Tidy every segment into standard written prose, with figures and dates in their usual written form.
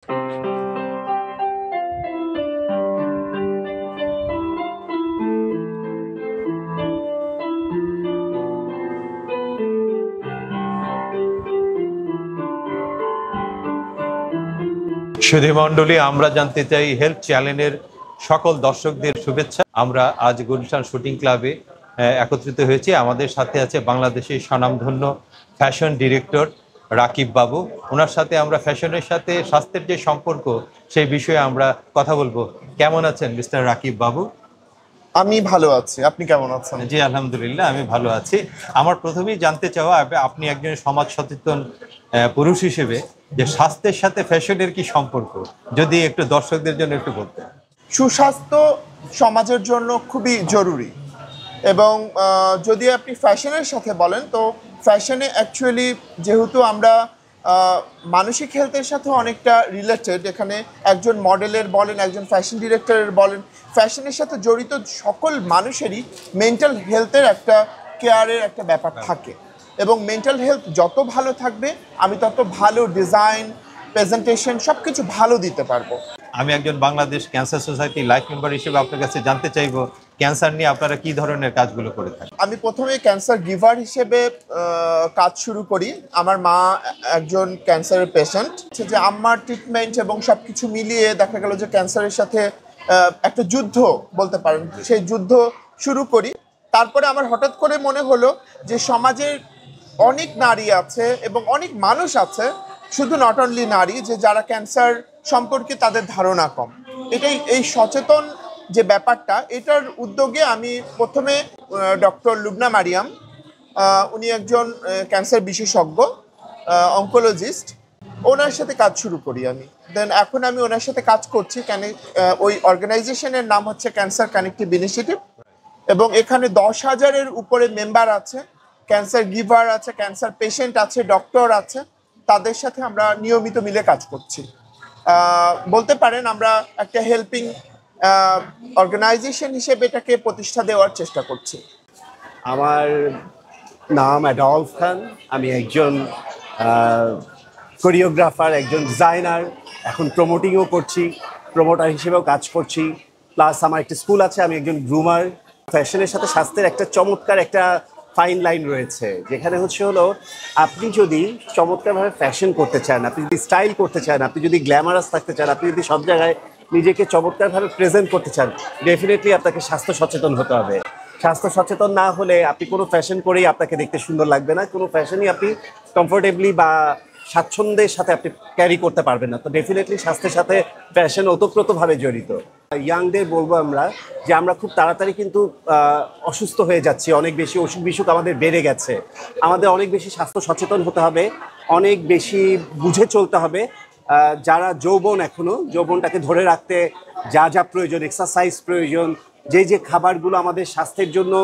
সুধীমণ্ডলী, আমরা জানতে চাই হেলথ চ্যানেলের সকল দর্শকদের শুভেচ্ছা। আমরা আজ গুলশান শুটিং ক্লাবে একত্রিত হয়েছি। আমাদের সাথে আছে বাংলাদেশের স্বনামধন্য ফ্যাশন ডিরেক্টর রাকিব বাবু। ওনার সাথে আমরা ফ্যাশনের সাথে স্বাস্থ্যের যে সম্পর্ক সেই বিষয়ে আমরা কথা বলবো। কেমন আছেন মিস্টার রাকিব বাবু? আমি ভালো আছি, আপনি কেমন আছেন? জি আলহামদুলিল্লাহ, আমি ভালো আছি। আমার প্রথমেই জানতে চাওয়া, আপনি একজন সমাজ সচেতন পুরুষ হিসেবে যে স্বাস্থ্যের সাথে ফ্যাশনের কি সম্পর্ক, যদি একটু দর্শকদের জন্য একটু বলতেন। সুস্বাস্থ্য সমাজের জন্য খুবই জরুরি এবং যদি আপনি ফ্যাশনের সাথে বলেন তো ফ্যাশনে অ্যাকচুয়ালি যেহেতু আমরা মানসিক হেলথের সাথে অনেকটা রিলেটেড, এখানে একজন মডেলের বলেন, একজন ফ্যাশন ডিরেক্টরের বলেন, ফ্যাশনের সাথে জড়িত সকল মানুষেরই মেন্টাল হেলথের একটা কেয়ারের একটা ব্যাপার থাকে এবং মেন্টাল হেলথ যত ভালো থাকবে আমি তত ভালো ডিজাইন, প্রেজেন্টেশন সব কিছু ভালো দিতে পারবো। আমি একজন Bangladesh cancer society life member হিসেবে আপনার কাছে জানতে চাইবো, ক্যান্সার নিয়ে আপনারা কি ধরনের কাজগুলো করে থাকেন? আমি প্রথমে ক্যান্সার গিভার হিসেবে কাজ শুরু করি। আমার মা একজন ক্যান্সারের পেশেন্ট, যে আম্মার ট্রিটমেন্ট এবং সব কিছু মিলিয়ে দেখা গেল যে ক্যান্সারের সাথে একটা যুদ্ধ বলতে পারেন, সেই যুদ্ধ শুরু করি। তারপরে আমার হঠাৎ করে মনে হলো যে সমাজের অনেক নারী আছে এবং অনেক মানুষ আছে, শুধু নট অনলি নারী, যে যারা ক্যান্সার সম্পর্কে তাদের ধারণা কম। এটাই এই সচেতন যে ব্যাপারটা, এটার উদ্যোগে আমি প্রথমে ডক্টর লুবনা মারিয়াম, উনি একজন ক্যান্সার বিশেষজ্ঞ অঙ্কোলজিস্ট, ওনার সাথে কাজ শুরু করি আমি। দেন এখন আমি ওনার সাথে কাজ করছি। ওই অর্গানাইজেশনের নাম হচ্ছে ক্যান্সার কানেক্টিভ ইনিশিয়েটিভ এবং এখানে 10,000-এর উপরে মেম্বার আছে, ক্যান্সার গিভার আছে, ক্যান্সার পেশেন্ট আছে, ডক্টর আছে, তাদের সাথে আমরা নিয়মিত মিলে কাজ করছি। বলতে পারেন আমরা একটা হেল্পিং অর্গানাইজেশন হিসেবে এটাকে প্রতিষ্ঠা দেওয়ার চেষ্টা করছি। আমার নাম অ্যাডলফ খান, আমি একজন কোরিওগ্রাফার, একজন ডিজাইনার, এখন প্রমোটিংও করছি, প্রমোটার হিসেবেও কাজ করছি, প্লাস আমার একটা স্কুল আছে, আমি একজন গ্রুমার। ফ্যাশনের সাথে স্বাস্থ্যের একটা চমৎকার একটা ফাইন লাইন রয়েছে, যেখানে হলো আপনি যদি চমৎকারভাবে ফ্যাশন করতে চান, আপনি যদি স্টাইল করতে চান, আপনি যদি গ্ল্যামারাস থাকতে চান, আপনি যদি সব জায়গায় নিজেকে চমৎকারভাবে প্রেজেন্ট করতে চান, ডেফিনেটলি আপনাকে স্বাস্থ্য সচেতন হতে হবে। স্বাস্থ্য সচেতন না হলে আপনি কোনো ফ্যাশন করেই আপনাকে দেখতে সুন্দর লাগবে না, কোনো ফ্যাশনই আপনি কমফোর্টেবলি বা স্বাচ্ছন্দ্যের সাথে আপনি ক্যারি করতে পারবেন না। তো ডেফিনেটলি স্বাস্থ্যের সাথে ফ্যাশন ওতপ্রোতভাবে জড়িত। ইয়াংদের বলবো আমরা যে আমরা খুব তাড়াতাড়ি কিন্তু অসুস্থ হয়ে যাচ্ছি, অনেক বেশি অসুখ বিসুখ আমাদের বেড়ে গেছে। আমাদের অনেক বেশি স্বাস্থ্য সচেতন হতে হবে, অনেক বেশি বুঝে চলতে হবে। যারা যৌবন, এখনও যৌবনটাকে ধরে রাখতে যা যা প্রয়োজন, এক্সারসাইজ প্রয়োজন, যে যে খাবারগুলো আমাদের স্বাস্থ্যের জন্য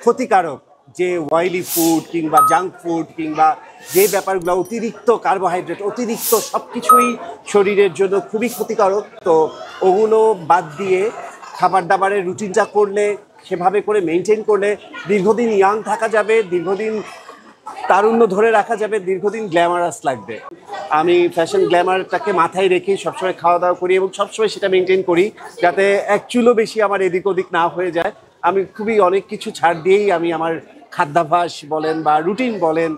ক্ষতিকারক, যে অয়েলি ফুড কিংবা জাঙ্ক ফুড কিংবা যে ব্যাপারগুলো অতিরিক্ত কার্বোহাইড্রেট, অতিরিক্ত সব কিছুই শরীরের জন্য খুবই ক্ষতিকারক। তো ওগুলো বাদ দিয়ে খাবার দাবারের রুটিনটা করলে, সেভাবে করে মেনটেন করলে দীর্ঘদিন ইয়াং থাকা যাবে, দীর্ঘদিন তারুণ্য ধরে রাখা যাবে, দীর্ঘদিন গ্ল্যামারাস লাগবে। আমি ফ্যাশন গ্ল্যামারটাকে মাথায় রেখে সবসময় খাওয়া দাওয়া করি এবং সবসময় সেটা মেনটেন করি যাতে এক চুলও বেশি আমার এদিক ওদিক না হয়ে যায়। আমি খুবই অনেক কিছু ছাড় দিয়েই আমি আমার খাদ্যাভ্যাস বলেন বা রুটিন বলেন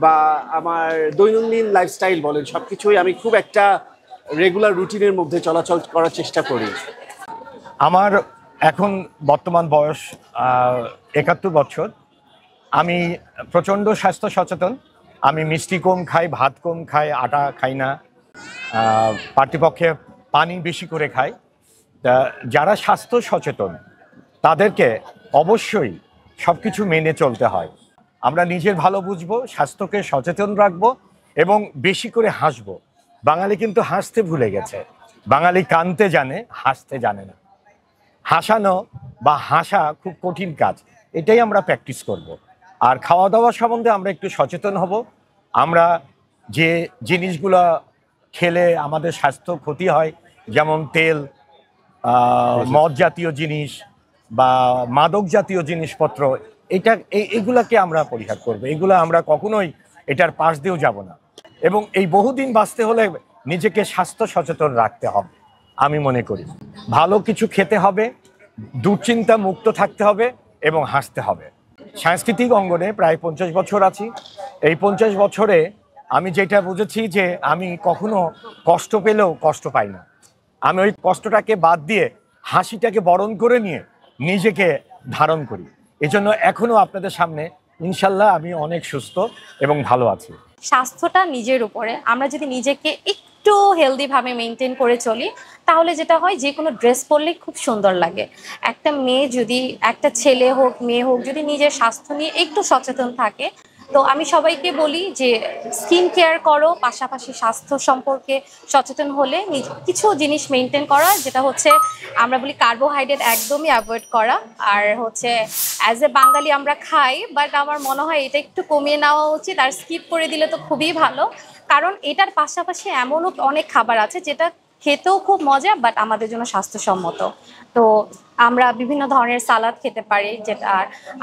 বা আমার দৈনন্দিন লাইফস্টাইল বলেন, সব কিছুই আমি খুব একটা রেগুলার রুটিনের মধ্যে চলাচল করার চেষ্টা করি। আমার এখন বর্তমান বয়স 71 বছর। আমি প্রচণ্ড স্বাস্থ্য সচেতন। আমি মিষ্টি কম খাই, ভাত কম খাই, আটা খাই না, পার্টিপক্ষে পানি বেশি করে খাই। তা যারা স্বাস্থ্য সচেতন তাদেরকে অবশ্যই সব কিছু মেনে চলতে হয়। আমরা নিজের ভালো বুঝবো, স্বাস্থ্যকে সচেতন রাখবো এবং বেশি করে হাসবো। বাঙালি কিন্তু হাসতে ভুলে গেছে। বাঙালি কাঁদতে জানে, হাসতে জানে না। হাসানো বা হাসা খুব কঠিন কাজ, এটাই আমরা প্র্যাকটিস করব। আর খাওয়া দাওয়া সম্বন্ধে আমরা একটু সচেতন হব। আমরা যে জিনিসগুলো খেলে আমাদের স্বাস্থ্য ক্ষতি হয়, যেমন তেল, মদ জাতীয় জিনিস বা মাদক জাতীয় জিনিসপত্র, এইগুলাকে আমরা পরিহার করব। এগুলো আমরা কখনোই এটার পাশ দিয়েও যাব না। এবং এই বহুদিন বাঁচতে হলে নিজেকে স্বাস্থ্য সচেতন রাখতে হবে আমি মনে করি। ভালো কিছু খেতে হবে, দুশ্চিন্তা মুক্ত থাকতে হবে এবং হাসতে হবে। সাংস্কৃতিক অঙ্গনে প্রায় 50 বছর আছি। এই 50 বছরে আমি যেটা বুঝেছি যে আমি কখনো কষ্ট পেলেও কষ্ট পাই না। আমি ওই কষ্টটাকে বাদ দিয়ে হাসিটাকে বরণ করে নিয়ে নিজেকে ধারণ করি। এজন্য এখনো আপনাদের সামনে ইনশাল্লাহ আমি অনেক সুস্থ এবং ভালো আছি। স্বাস্থ্যটা নিজের উপরে, আমরা যদি নিজেকে একটু হেলদিভাবে মেনটেন করে চলি তাহলে যেটা হয় যে কোনো ড্রেস পরলে খুব সুন্দর লাগে। একটা মেয়ে যদি, একটা ছেলে হোক মেয়ে হোক, যদি নিজের স্বাস্থ্য নিয়ে একটু সচেতন থাকে, তো আমি সবাইকে বলি যে স্কিন কেয়ার করো, পাশাপাশি স্বাস্থ্য সম্পর্কে সচেতন হলে কিছু জিনিস মেনটেন করা, যেটা হচ্ছে আমরা বলি কার্বোহাইড্রেট একদমই অ্যাভয়েড করা। আর হচ্ছে অ্যাজ এ বাঙালি আমরা খাই, বাট আমার মনে হয় এটা একটু কমিয়ে নেওয়া উচিত, আর স্কিপ করে দিলে তো খুবই ভালো। কারণ এটার পাশাপাশি এমনও অনেক খাবার আছে যেটা খেতেও খুব মজা, বাট আমাদের জন্য স্বাস্থ্যসম্মত। তো আমরা বিভিন্ন ধরনের সালাদ খেতে পারি, যেটা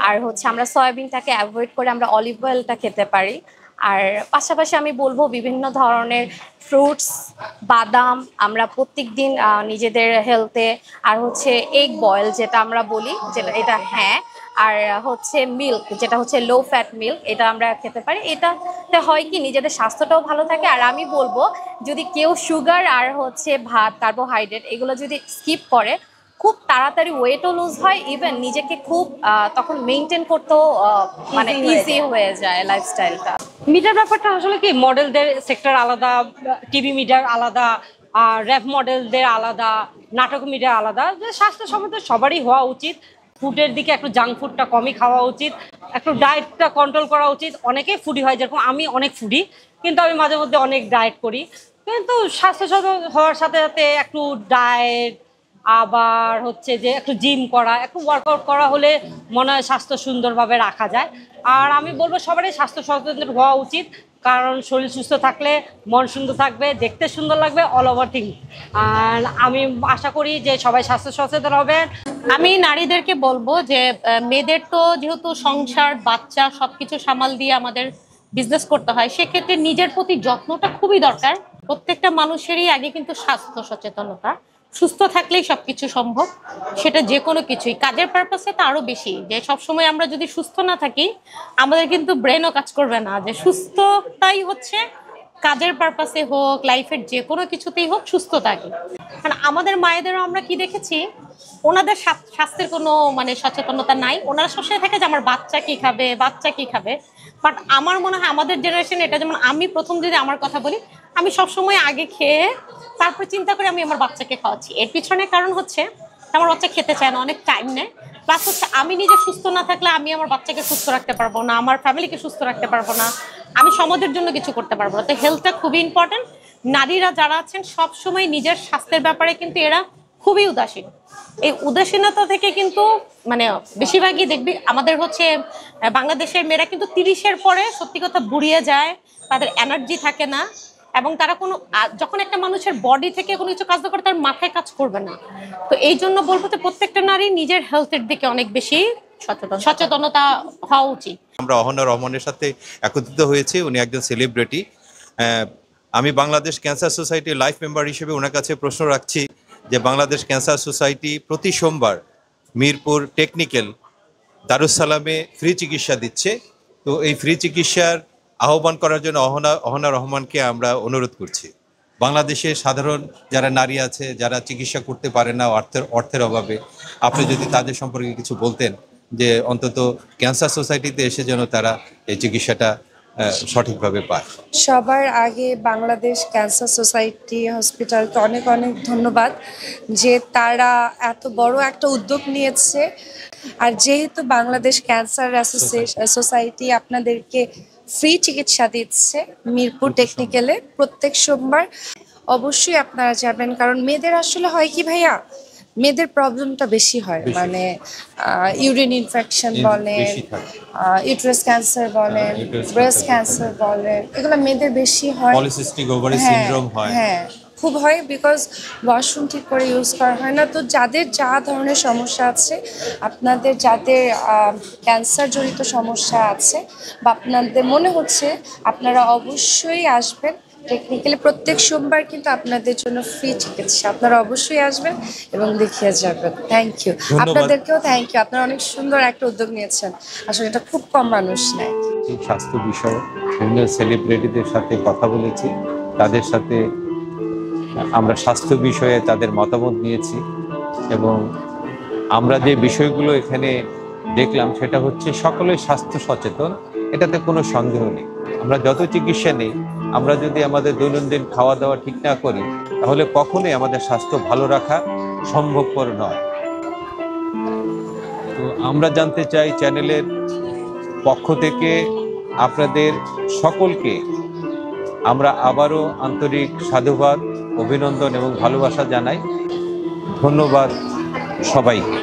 আর হচ্ছে আমরা সয়াবিনটাকে অ্যাভয়েড করে আমরা অলিভ অয়েলটা খেতে পারি। আর পাশাপাশি আমি বলবো বিভিন্ন ধরনের ফ্রুটস, বাদাম আমরা প্রত্যেক দিন নিজেদের হেলথে, আর হচ্ছে এগ বয়েল যেটা আমরা বলি, যেটা এটা হ্যাঁ, আর হচ্ছে মিল্ক যেটা হচ্ছে লো ফ্যাট মিল্ক, এটা আমরা খেতে পারি। এটাতে হয় কি নিজেদের স্বাস্থ্যটাও ভালো থাকে। আর আমি বলবো যদি কেউ সুগার আর হচ্ছে ভাত, কার্বোহাইড্রেট এগুলো যদি স্কিপ করে, খুব তাড়াতাড়ি ওয়েটও লুজ হয়, ইভেন নিজেকে খুব তখন মেনটেন করতেও মানে ইজি হয়ে যায় লাইফস্টাইলটা। মিডিয়ার ব্যাপারটা আসলে কি, মডেলদের সেক্টর আলাদা, টিভি মিডিয়ার আলাদা, আর র্যাপ মডেলদের আলাদা, নাটক মিডিয়া আলাদা। যে স্বাস্থ্যসম্মত সবারই হওয়া উচিত। ফুডের দিকে একটু জাঙ্ক ফুডটা কমই খাওয়া উচিত, একটু ডায়েটটা কন্ট্রোল করা উচিত। অনেকেই ফুডি হয়, যেরকম আমি অনেক ফুডি, কিন্তু আমি মাঝে মধ্যে অনেক ডায়েট করি। কিন্তু স্বাস্থ্যসচেতন হওয়ার সাথে সাথে একটু ডায়েট, আবার হচ্ছে যে একটু জিম করা, একটু ওয়ার্কআউট করা হলে মনে হয় স্বাস্থ্য সুন্দরভাবে রাখা যায়। আর আমি বলবো সবারই স্বাস্থ্য সচেতন হওয়া উচিত, কারণ শরীর সুস্থ থাকলে মন সুন্দর থাকবে, দেখতে সুন্দর লাগবে, অল ওভার থিং। আর আমি আশা করি যে সবাই স্বাস্থ্য সচেতন হবেন। আমি নারীদেরকে বলবো যে মেয়েদের তো যেহেতু সংসার, বাচ্চা সবকিছু সামাল দিয়ে আমাদের বিজনেস করতে হয়, সেক্ষেত্রে নিজের প্রতি যত্নটা খুবই দরকার। প্রত্যেকটা মানুষেরই আগে কিন্তু স্বাস্থ্য সচেতনতা, সুস্থ থাকলেই সবকিছু সম্ভব। সেটা যে কোনো কিছুই, কাজের পারপাসে তো আরো বেশি, যে সবসময় আমরা যদি সুস্থ না থাকি আমাদের কিন্তু ব্রেনও কাজ করবে না। যে সুস্থতাই হচ্ছে কাজের পারপাসে হোক, লাইফের যে কোনো কিছুতেই হোক, সুস্থ থাকি। কারণ আমাদের মায়েদেরও আমরা কি দেখেছি, ওনাদের স্বাস্থ্যের কোনো মানে সচেতনতা নাই। ওনারা সবসময় থাকে যে আমার বাচ্চা কি খাবে, বাচ্চা কি খাবে। বাট আমার মনে হয় আমাদের জেনারেশন এটা, যেমন আমি প্রথম যদি আমার কথা বলি, আমি সবসময় আগে খেয়ে তারপর চিন্তা করে আমি আমার বাচ্চাকে খাওয়াচ্ছি। এর পিছনে কারণ হচ্ছে আমার বাচ্চা খেতে চায় না, অনেক টাইম নেয়। প্লাস হচ্ছে আমি নিজে সুস্থ না থাকলে আমি আমার বাচ্চাকে সুস্থ রাখতে পারবো না, আমার ফ্যামিলিকে সুস্থ রাখতে পারবো না, আমি সমাজের জন্য কিছু করতে পারবো না। তো হেলথটা খুবই ইম্পর্টেন্ট। নারীরা যারা আছেন সবসময় নিজের স্বাস্থ্যের ব্যাপারে কিন্তু এরা খুবই উদাসীন। এই উদাসীনতা থেকে কিন্তু মানে বেশিরভাগই দেখবি আমাদের হচ্ছে বাংলাদেশের মেয়েরা কিন্তু 30-এর পরে সত্যি কথা বুড়িয়ে যায়, তাদের এনার্জি থাকে না, এবং তারা কোনো যখন একটা মানুষের বডি থেকে কোনো কিছু কাজ করে তার মাথায় কাজ করবে না। তো এই জন্য বলবো যে প্রত্যেকটা নারী নিজের হেলথের দিকে অনেক বেশি সচেতনতা হওয়া উচিত। আমরা অহনা রহমানের সাথে একত্রিত হয়েছি, উনি একজন সেলিব্রিটি। আমি বাংলাদেশ ক্যান্সার সোসাইটির লাইফ মেম্বার হিসেবে ওনার কাছে প্রশ্ন রাখছি যে বাংলাদেশ ক্যান্সার সোসাইটি প্রতি সোমবার মিরপুর টেকনিক্যাল দারুসালামে ফ্রি চিকিৎসা দিচ্ছে। তো এই ফ্রি চিকিৎসার আহ্বান করার জন্য অহনা রহমানকে আমরা অনুরোধ করছি। বাংলাদেশের সাধারণ যারা নারী আছে, যারা চিকিৎসা করতে পারে না অর্থের অভাবে, আপনি যদি তাদের সম্পর্কে কিছু বলতেন, যে অন্তত ক্যান্সার সোসাইটিতে এসে যেন তারা এই চিকিৎসাটা সঠিকভাবে পায়। সবার আগে বাংলাদেশ ক্যান্সার সোসাইটি হসপিটালকে অনেক অনেক ধন্যবাদ যে তারা এত বড় একটা উদ্যোগ নিয়েছে। আর যেহেতু বাংলাদেশ ক্যান্সার সোসাইটি আপনাদেরকে ফ্রি চিকিৎসা দিচ্ছে মিরপুর টেকনিক্যালে প্রত্যেক সোমবার, অবশ্যই আপনারা যাবেন। কারণ মেয়েদের আসলে হয় কি ভাইয়া, মেয়েদের প্রবলেমটা বেশি হয়, মানে ইউরিন ইনফেকশন বলেন, ইউটেরাস ক্যান্সার বলেন, ব্রেস্ট ক্যান্সার বলেন, এগুলো মেয়েদের বেশি হয়। পলিসিস্টিক ওভারি সিনড্রোম হয়, হ্যাঁ খুব হয়, বিকজ ওয়াশরুম ঠিক করে ইউজ করা হয় না। তো যাদের যা ধরনের সমস্যা আছে, আপনাদের যাদের ক্যান্সার জড়িত সমস্যা আছে বা আপনাদের মনে হচ্ছে, আপনারা অবশ্যই আসবেন টেকনিক্যালি প্রত্যেক সোমবার কিন্তু আপনাদের জন্য ফ্রি চিকিৎসা, আপনারা অবশ্যই আসবেন এবং দেখিয়ে যাবেন। থ্যাংক ইউ, ধন্যবাদ। আপনাদেরকেও থ্যাংক ইউ, আপনারা অনেক সুন্দর একটা উদ্যোগ নিয়েছেন, আসলে এটা খুব কম মানুষ নেয়। এই স্বাস্থ্য বিষয়ে বিভিন্ন সেলিব্রিটিদের সাথে কথা বলেছি, তাদের সাথে আমরা স্বাস্থ্য বিষয়ে তাদের মতামত নিয়েছি এবং আমরা যে বিষয়গুলো এখানে দেখলাম সেটা হচ্ছে সকলে স্বাস্থ্য সচেতন, এটাতে কোনো সন্দেহ নেই। আমরা যত চিকিৎসা নেই, আমরা যদি আমাদের দৈনন্দিন খাওয়া দাওয়া ঠিক না করি তাহলে কখনোই আমাদের স্বাস্থ্য ভালো রাখা সম্ভবপর নয়। তো আমরা জানতে চাই চ্যানেলের পক্ষ থেকে আপনাদের সকলকে আমরা আবারও আন্তরিক সাধুবাদ, অভিনন্দন এবং ভালোবাসা জানাই। ধন্যবাদ সবাইকে।